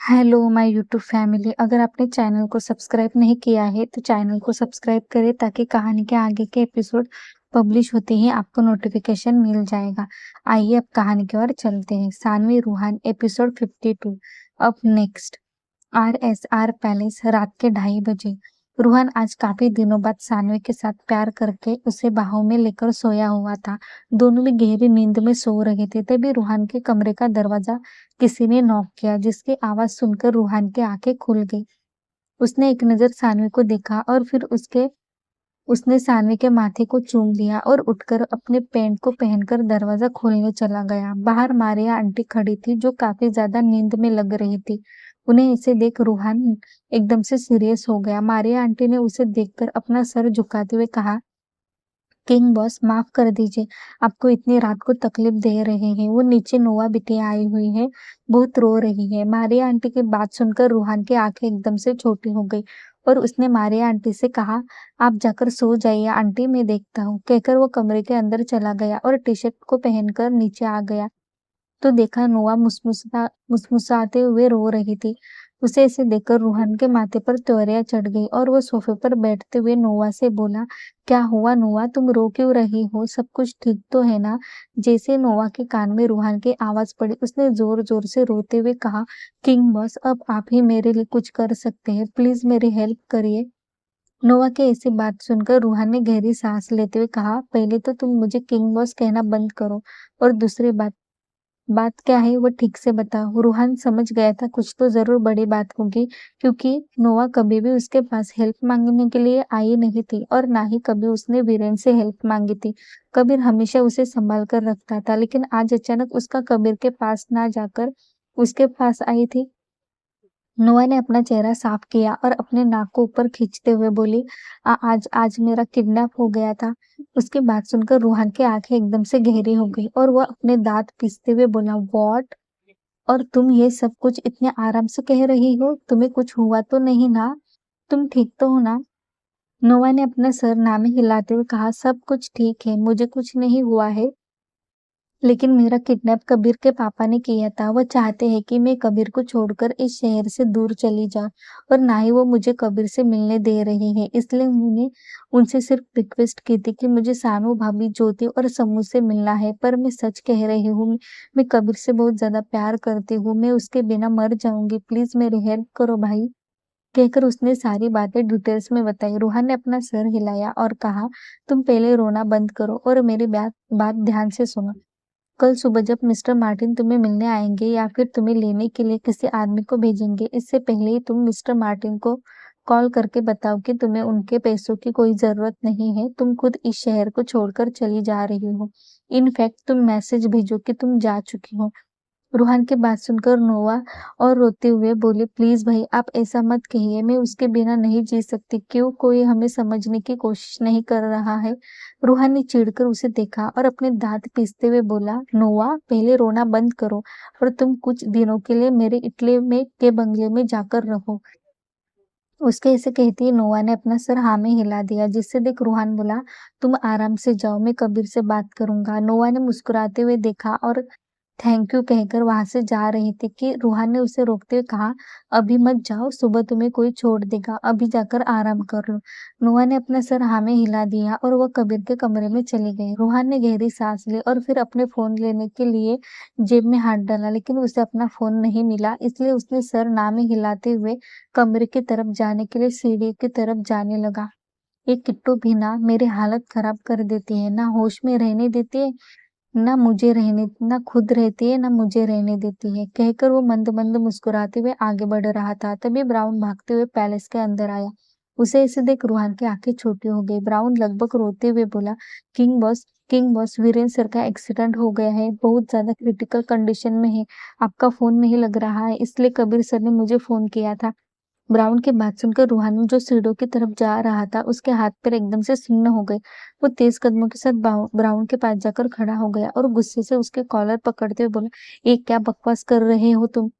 Hello my YouTube family. अगर आपने channel को सब्सक्राइब नहीं किया है तो चैनल को सब्सक्राइब करें ताकि कहानी के आगे के एपिसोड पब्लिश होते ही आपको नोटिफिकेशन मिल जाएगा। आइए अब कहानी की ओर चलते हैं। सानवी रूहान एपिसोड 52। अब नेक्स्ट। RSR palace. रात के 2:30 बजे। रूहान आज काफी दिनों बाद सानवी के साथ प्यार करके उसे बाहों में लेकर सोया हुआ था। दोनों भी गहरी नींद में सो रहे थे। तभी रूहान के कमरे का दरवाजा किसी ने नॉक किया, जिसकी आवाज सुनकर रूहान की आंखें खुल गई। उसने एक नजर सानवी को देखा और फिर उसने सानवी के माथे को चूम लिया और उठकर अपने पैंट को पहनकर दरवाजा खोलने चला गया। बाहर मारिया आंटी खड़ी थी, जो काफी ज्यादा नींद में लग रही थी। उन्हें इसे देख रूहान एकदम से सीरियस हो गया। मारिया आंटी ने उसे देखकर अपना सर झुकाते हुए कहा, किंग बॉस, माफ कर दीजिए, आपको इतनी रात को तकलीफ दे रहे हैं। वो नीचे नोआ बिटिया आई हुई है, बहुत रो रही है। मारिया आंटी की बात सुनकर रूहान की आंखें एकदम से छोटी हो गई और उसने मारिया आंटी से कहा, आप जाकर सो जाइए आंटी, मैं देखता हूँ। कहकर वो कमरे के अंदर चला गया और टी शर्ट को पहनकर नीचे आ गया तो देखा नोआ मुस्मुसाते हुए रो रही थी। उसे इसे देखकर रूहान के माथे पर त्वरिया चढ़ गई और वो सोफे पर बैठते हुए नोआ से बोला, क्या हुआ नोआ, तुम रो क्यों रही हो? सब कुछ ठीक तो है ना? जैसे नोआ के कान में रूहान की आवाज पड़ी, उसने जोर जोर से रोते हुए कहा, किंग बॉस, अब आप ही मेरे लिए कुछ कर सकते हैं, प्लीज मेरी हेल्प करिए। नोआ के ऐसी बात सुनकर रूहान ने गहरी सांस लेते हुए कहा, पहले तो तुम मुझे किंग बॉस कहना बंद करो, और दूसरी बात बात क्या है वो ठीक से बताओ। रूहान समझ गया था कुछ तो जरूर बड़ी बात होगी, क्योंकि नोआ कभी भी उसके पास हेल्प मांगने के लिए आई नहीं थी और ना ही कभी उसने वीरेन से हेल्प मांगी थी। कबीर हमेशा उसे संभाल कर रखता था, लेकिन आज अचानक उसका कबीर के पास ना जाकर उसके पास आई थी। नोआ ने अपना चेहरा साफ किया और अपने नाक को ऊपर खींचते हुए बोली, आज आज मेरा किडनैप हो गया था। उसकी बात सुनकर रूहान की आंखें एकदम से गहरी हो गई और वह अपने दांत पीसते हुए बोला, व्हाट? और तुम ये सब कुछ इतने आराम से कह रही हो? तुम्हें कुछ हुआ तो नहीं ना? तुम ठीक तो हो ना? नोवा ने अपना सर ना में हिलाते हुए कहा, सब कुछ ठीक है, मुझे कुछ नहीं हुआ है। लेकिन मेरा किडनैप कबीर के पापा ने किया था। वह चाहते हैं कि मैं कबीर को छोड़कर इस शहर से दूर चली जाऊं, और ना ही वो मुझे कबीर से मिलने दे रहे हैं। इसलिए मैंने उनसे सिर्फ रिक्वेस्ट की थी कि मुझे सानू भाभी, ज्योति और समूह से मिलना है। पर मैं सच कह रही हूँ, मैं कबीर से बहुत ज्यादा प्यार करती हूँ। मैं उसके बिना मर जाऊंगी, प्लीज मेरी हेल्प करो भाई। कहकर उसने सारी बातें डिटेल्स में बताई। रूहान ने अपना सर हिलाया और कहा, तुम पहले रोना बंद करो और मेरी बात बात ध्यान से सुनो। कल सुबह जब मिस्टर मार्टिन तुम्हें मिलने आएंगे या फिर तुम्हें लेने के लिए किसी आदमी को भेजेंगे, इससे पहले ही तुम मिस्टर मार्टिन को कॉल करके बताओ कि तुम्हें उनके पैसों की कोई जरूरत नहीं है। तुम खुद इस शहर को छोड़कर चली जा रही हो। इनफैक्ट तुम मैसेज भेजो कि तुम जा चुकी हो। रूहान की बात सुनकर नोवा और रोते हुए बोले, प्लीज भाई, आप ऐसा मत कहिए, मैं उसके बिना नहीं जी सकती। क्यों कोई हमें समझने की कोशिश नहीं कर रहा है? रूहान ने चिढ़कर उसे देखा और अपने दांत पीसते हुए बोला, नोवा, पहले रोना बंद करो और तुम कुछ दिनों के लिए मेरे इटली में के बंगले में जाकर रहो। उसके ऐसे कहते ही नोवा ने अपना सर हाँ में हिला दिया, जिससे देख रूहान बोला, तुम आराम से जाओ, मैं कबीर से बात करूंगा। नोवा ने मुस्कुराते हुए देखा और थैंक यू कहकर वहां से जा रही थी कि रूहान ने उसे रोकते हुए कहा, अभी मत जाओ, सुबह तुम्हें कोई छोड़ देगा, अभी जाकर आराम कर लो। नोआ ने अपना सर हाँ में हिला दिया और वह कबीर के कमरे में चली गई। रूहान ने गहरी सांस ली और फिर अपने फोन लेने के लिए जेब में हाथ डाला, लेकिन उसे अपना फोन नहीं मिला। इसलिए उसने सर ना में हिलाते हुए कमरे की तरफ जाने के लिए सीढ़ी की तरफ जाने लगा। ये किट्टू भी ना मेरी हालत खराब कर देती है, ना होश में रहने देती है, ना खुद रहती है, ना मुझे रहने देती है। कहकर वो मंद मंद मुस्कुराते हुए आगे बढ़ रहा था। तभी ब्राउन भागते हुए पैलेस के अंदर आया। उसे ऐसे देख रूहान की आंखें छोटी हो गई। ब्राउन लगभग रोते हुए बोला, किंग बॉस, वीरेन सर का एक्सीडेंट हो गया है, बहुत ज्यादा क्रिटिकल कंडीशन में है। आपका फोन नहीं लग रहा है, इसलिए कबीर सर ने मुझे फोन किया था। ब्राउन की बात सुनकर रूहानी, जो सीढ़ियों की तरफ जा रहा था, उसके हाथ पैर एकदम से सुन्न हो गए। वो तेज कदमों के साथ ब्राउन के पास जाकर खड़ा हो गया और गुस्से से उसके कॉलर पकड़ते हुए बोला, ये क्या बकवास कर रहे हो तुम?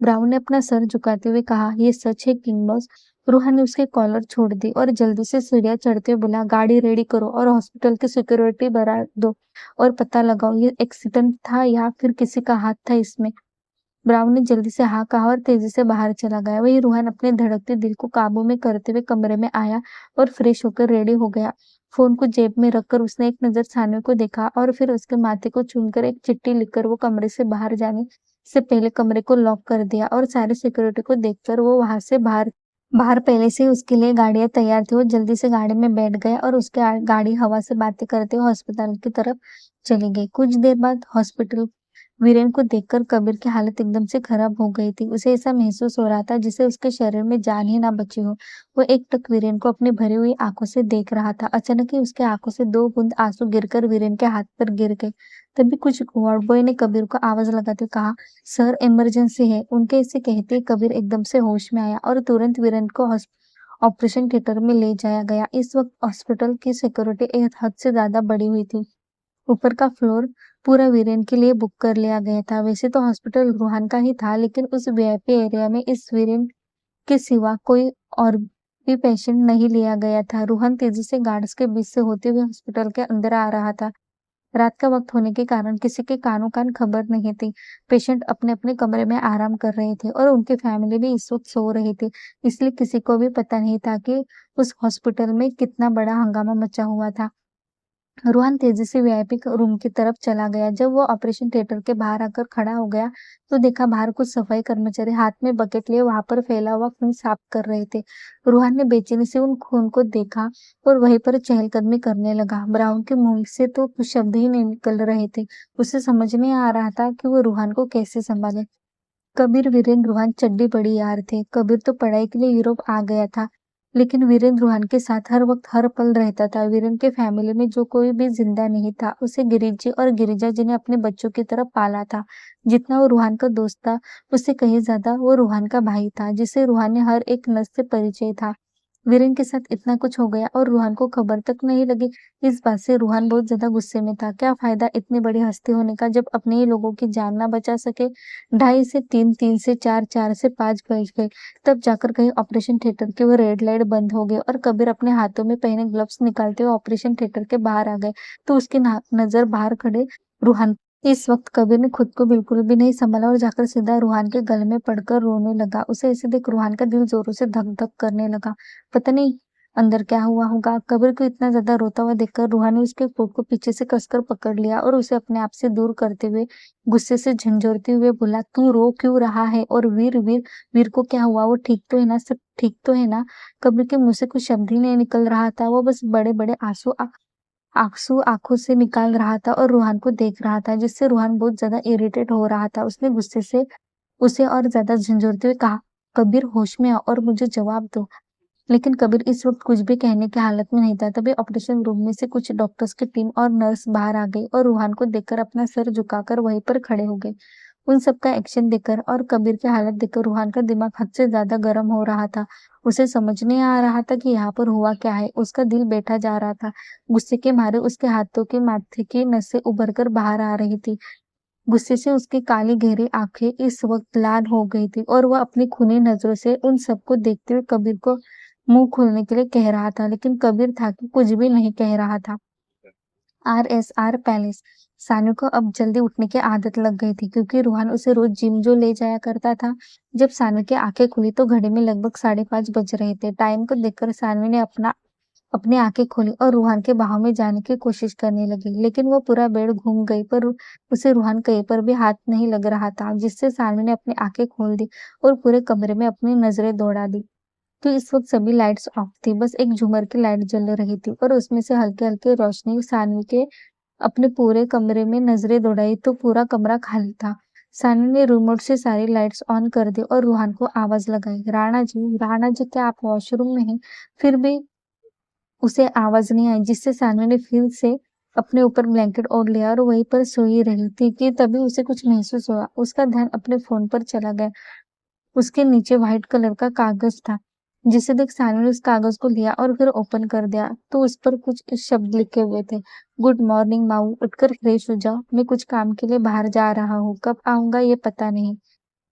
ब्राउन ने अपना सर झुकाते हुए कहा, ये सच है किंग बॉस। रूहान ने उसके कॉलर छोड़ दी और जल्दी से सीढ़ियां चढ़ते हुए बोला, गाड़ी रेडी करो और हॉस्पिटल की सिक्योरिटी बढ़ा दो और पता लगाओ ये एक्सीडेंट था या फिर किसी का हाथ था इसमें। ब्राउन ने जल्दी से हाँ कहा और तेजी से बाहर चला गया। वहीं रूहान अपने धड़कते दिल को काबू में करते हुए कमरे में आया और फ्रेश होकर रेडी हो गया। फोन को जेब में रखकर उसने एक नजर सानवी को देखा और फिर उसके माथे को चूमकर एक चिट्ठी लिखकर वो कमरे से बाहर जाने से पहले कमरे को लॉक कर दिया और सारे सिक्योरिटी को देखकर वो वहां से बाहर बाहर पहले से ही उसके लिए गाड़ियां तैयार थी। वो जल्दी से गाड़ी में बैठ गया और उसके गाड़ी हवा से बातें करते हुए अस्पताल की तरफ चली गई। कुछ देर बाद हॉस्पिटल वीरेन को देखकर कबीर की हालत एकदम से खराब हो गई थी। उसे ऐसा महसूस हो रहा था जैसे उसके शरीर में जान ही ना बची हो। वो एकटक वीरेन को अपनी भरी हुई आंखों से देख रहा था। अचानक ही उसके आंखों से 2 बूंद आंसू गिरकर वीरेन के हाथ पर गिर गए। तभी कुछ वार्ड बॉय ने कबीर को आवाज लगाते हुए कहा, सर इमरजेंसी है। उनके इसे कहते ही कबीर एकदम से होश में आया और तुरंत वीरेन को ऑपरेशन थिएटर में ले जाया गया। इस वक्त हॉस्पिटल की सिक्योरिटी एक हद से ज्यादा बढ़ी हुई थी। ऊपर का फ्लोर पूरा वीरेन के लिए बुक कर लिया गया था। वैसे तो हॉस्पिटल रूहान का ही था, लेकिन उस वीआईपी एरिया में इस वीरेन के सिवा कोई और भी पेशेंट नहीं लिया गया था। रूहान तेजी से गार्ड्स के बीच से होते हुए हॉस्पिटल के अंदर आ रहा था। रात का वक्त होने के कारण किसी के कानों कान खबर नहीं थी। पेशेंट अपने अपने कमरे में आराम कर रहे थे और उनकी फैमिली भी इस वक्त सो रही थी। इसलिए किसी को भी पता नहीं था कि उस हॉस्पिटल में कितना बड़ा हंगामा मचा हुआ था। रोहन तेजी से वीआईपी रूम की तरफ चला गया। जब वो ऑपरेशन थिएटर के बाहर आकर खड़ा हो गया तो देखा बाहर कुछ सफाई कर्मचारी हाथ में बकेट लिए वहां पर फैला हुआ खून साफ कर रहे थे। रोहन ने बेचैनी से उन खून को देखा और वहीं पर चहलकदमी करने लगा। ब्राउन के मुंह से तो कुछ शब्द ही नहीं निकल रहे थे। उसे समझ नहीं आ रहा था कि वो रूहान को कैसे संभाले। कबीर वीरेंद्र रूहान चड्डी बड़ी यार थे। कबीर तो पढ़ाई के लिए यूरोप आ गया था, लेकिन वीरेंद्र रूहान के साथ हर वक्त हर पल रहता था। वीरेंद्र के फैमिली में जो कोई भी जिंदा नहीं था, उसे गिरीश जी और गिरिजा जी ने अपने बच्चों की तरह पाला था। जितना वो रूहान का दोस्त था, उससे कहीं ज्यादा वो रूहान का भाई था, जिसे रूहान ने हर एक नस से परिचय था। वीरेन के साथ इतना कुछ हो गया और रूहान को खबर तक नहीं लगी। इस बात से रूहान बहुत ज्यादा गुस्से में था। क्या फायदा इतनी बड़ी हस्ती होने का जब अपने ही लोगों की जान ना बचा सके। 2:30 से 3, 3 से 4, 4 से 5 बज गए। तब जाकर कहीं ऑपरेशन थिएटर की वो रेड लाइट बंद हो गई और कबीर अपने हाथों में पहने ग्लव्स निकालते हुए ऑपरेशन थिएटर के बाहर आ गए तो उसकी नजर बाहर खड़े रूहान। इस वक्त कबीर ने खुद को बिल्कुल भी नहीं संभाला और जाकर सीधा रूहान के गले में पड़कर रोने लगा। उसे ऐसे देख रूहान का दिल जोरों से धक धक करने लगा। पता नहीं अंदर क्या हुआ होगा। कबीर को इतना ज्यादा रोता हुआ देखकर रूहान ने उसके कोट को पीछे से कसकर पकड़ लिया और उसे अपने आप से दूर करते हुए गुस्से से झंझोरते हुए बोला, तू रो क्यों रहा है? और वीर वीर वीर को क्या हुआ? वो ठीक तो है ना? सब ठीक तो है ना? कबीर के मुंह से कुछ शब्द ही नहीं निकल रहा था। वो बस बड़े बड़े आंसू आंखों से निकाल रहा था और रूहान को देख रहा था, जिससे रूहान बहुत ज्यादा इरिटेट हो रहा था। उसने गुस्से से उसे और ज्यादा झंझोरते हुए कहा, कबीर होश में आओ और मुझे जवाब दो। लेकिन कबीर इस वक्त कुछ भी कहने की हालत में नहीं था। तभी ऑपरेशन रूम में से कुछ डॉक्टर्स की टीम और नर्स बाहर आ गई और रूहान को देखकर अपना सर झुकाकर वहीं पर खड़े हो गए। उन सबका एक्शन देखकर और कबीर की हालत देखकर रूहान का दिमाग हद से ज्यादा गर्म हो रहा था। उसे समझ नहीं आ रहा था कि यहाँ पर हुआ क्या है। उसका दिल बैठा जा रहा था। गुस्से के मारे उसके हाथों के माथे की नसें उभर कर बाहर आ रही थी। गुस्से से उसकी काली गहरी आंखें इस वक्त लाल हो गई थी और वह अपनी खूनी नजरों से उन सबको देखते हुए कबीर को मुंह खोलने के लिए कह रहा था, लेकिन कबीर था कि कुछ भी नहीं कह रहा था। RSR palace. सानू को अब जल्दी उठने की आदत लग गई थी, क्योंकि रूहान उसे रोज जिम जो ले जाया करता था। जब सानू की आंखें खुली तो घड़ी में लगभग 5:30 बज रहे थे। टाइम को देखकर सानवी ने अपनी आंखें खोली और रूहान के बाहों में जाने की कोशिश करने लगी, लेकिन वो पूरा बेड घूम गई पर उसे रूहान कहीं पर भी हाथ नहीं लग रहा था, जिससे सानवी ने अपनी आंखें खोल दी और पूरे कमरे में अपनी नजरें दौड़ा दी। तो इस वक्त सभी लाइट्स ऑफ थी। बस एक झूमर की लाइट जल रही थी और उसमें से हल्की हल्की रोशनी सानवी के अपने पूरे कमरे में नजरें दौड़ाई तो पूरा कमरा खाली था। सानवी ने रिमोट से सारी लाइट्स ऑन कर दी और रूहान को आवाज लगाई, राणा जी क्या आप वॉशरूम में हैं? फिर भी उसे आवाज नहीं आई, जिससे सानवी ने फिर से अपने ऊपर ब्लैंकेट ओढ़ लिया और वहीं पर सोई रही थी कि तभी उसे कुछ महसूस हुआ। उसका ध्यान अपने फोन पर चला गया। उसके नीचे व्हाइट कलर का कागज था, जिसे देख सानी ने उस कागज को लिया और फिर ओपन कर दिया तो उस पर कुछ इस शब्द लिखे हुए थे, गुड मॉर्निंग माऊ, उठकर फ्रेश हो जाओ, मैं कुछ काम के लिए बाहर जा रहा हूँ, कब आऊंगा ये पता नहीं।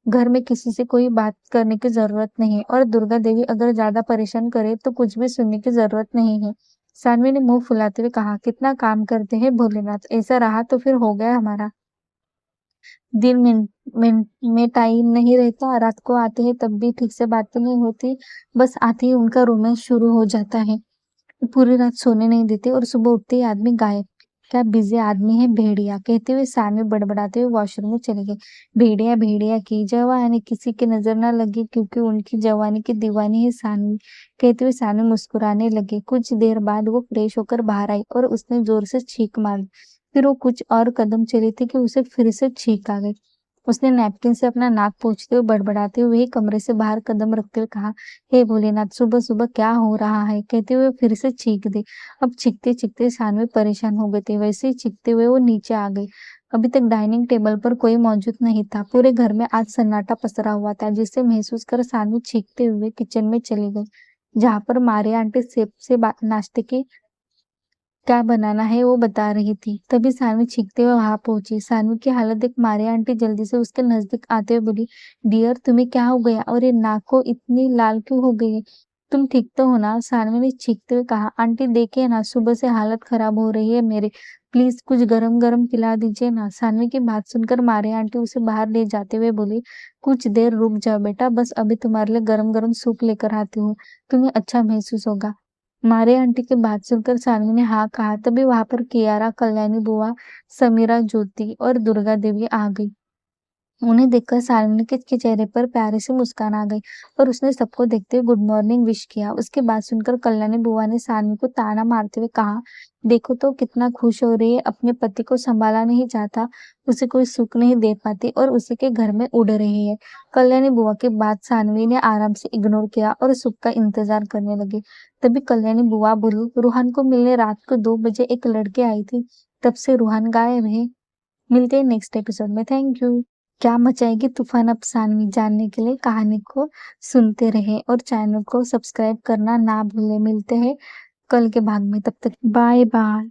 घर में किसी से कोई बात करने की जरूरत नहीं और दुर्गा देवी अगर ज्यादा परेशान करे तो कुछ भी सुनने की जरूरत नहीं है। सानवी ने मुंह फुलाते हुए कहा, कितना काम करते हैं भोलेनाथ, ऐसा रहा तो फिर हो गया हमारा। दिन में टाइम नहीं रहता, रात को आते हैं तब भी ठीक से बातें नहीं होती, बस आते ही उनका रोमांस शुरू हो जाता है। पूरी रात सोने नहीं देते और सुबह उठते ही आदमी गायब। क्या बिजी आदमी है भेड़िया, कहते हुए सानवी बड़बड़ाते हुए वॉशरूम में चले गए। भेड़िया भेड़िया की जवानी किसी की नजर ना लगी, क्योंकि उनकी जवानी की दीवानी है सानवी, कहते हुए सानवी मुस्कुराने लगे। कुछ देर बाद वो फ्रेश होकर बाहर आई और उसने जोर से छींक मारी। फिर वो कुछ और कदम चली थी कि उसे फिर से छींक आ गई। उसने नैपकिन से अपना नाक पोंछते हुए बड़बड़ाते हुए ही कमरे से बाहर कदम रखते हुए कहा, हे भोलेनाथ, सुबह सुबह क्या हो रहा है, कहते हुए फिर से चीख दी। अब चीखते चीखते सानवी परेशान हो गए थे। वैसे ही चीखते हुए वो नीचे आ गई। अभी तक डाइनिंग टेबल पर कोई मौजूद नहीं था। पूरे घर में आज सन्नाटा पसरा हुआ था, जिसे महसूस कर सानवी चीखते हुए किचन में चली गई, जहां पर मारिया आंटी सेब से नाश्ते की क्या बनाना है वो बता रही थी। तभी सानवी चीखते हुए वहां पहुंची। सानवी की हालत देख मारिया आंटी जल्दी से उसके नजदीक आते हुए बोली, डियर, तुम्हें क्या हो गया और ये नाक को इतनी लाल क्यों हो गई है? तुम ठीक तो हो ना? सानवी ने चीखते हुए कहा, आंटी देखिए ना, सुबह से हालत खराब हो रही है मेरे, प्लीज कुछ गरम गरम पिला दीजिए ना। सानवी की बात सुनकर मारिया आंटी उसे बाहर ले जाते हुए बोली, कुछ देर रुक जाओ बेटा, बस अभी तुम्हारे लिए गरम गरम सूप लेकर आती हूँ, तुम्हें अच्छा महसूस होगा। मारिया आंटी की बात सुनकर सानवी ने हाँ कहा। तभी वहां पर कियारा, कल्याणी बुआ, समीरा, ज्योति और दुर्गा देवी आ गई। उन्हें देखकर सानवी के चेहरे पर प्यारी सी मुस्कान आ गई और उसने सबको देखते हुए गुड मॉर्निंग विश किया। उसकी बात सुनकर कल्याणी बुआ ने सानवी को ताना मारते हुए कहा, देखो तो कितना खुश हो रही है, अपने पति को संभाला नहीं जाता, उसे कोई सुख नहीं दे पाती और उसी के घर में उड़ रही है। कल्याणी बुआ की बात सानवी ने आराम से इग्नोर किया और सुख का इंतजार करने लगी। तभी कल्याणी बुआ बोली, रूहान को मिलने रात को 2 बजे एक लड़की आई थी, तब से रूहान गायब है। मिलते हैं नेक्स्ट एपिसोड में। Thank you. क्या मचाएगी तूफान अफसानवी, जानने के लिए कहानी को सुनते रहे और चैनल को सब्सक्राइब करना ना भूले। मिलते हैं कल के भाग में, तब तक बाय बाय।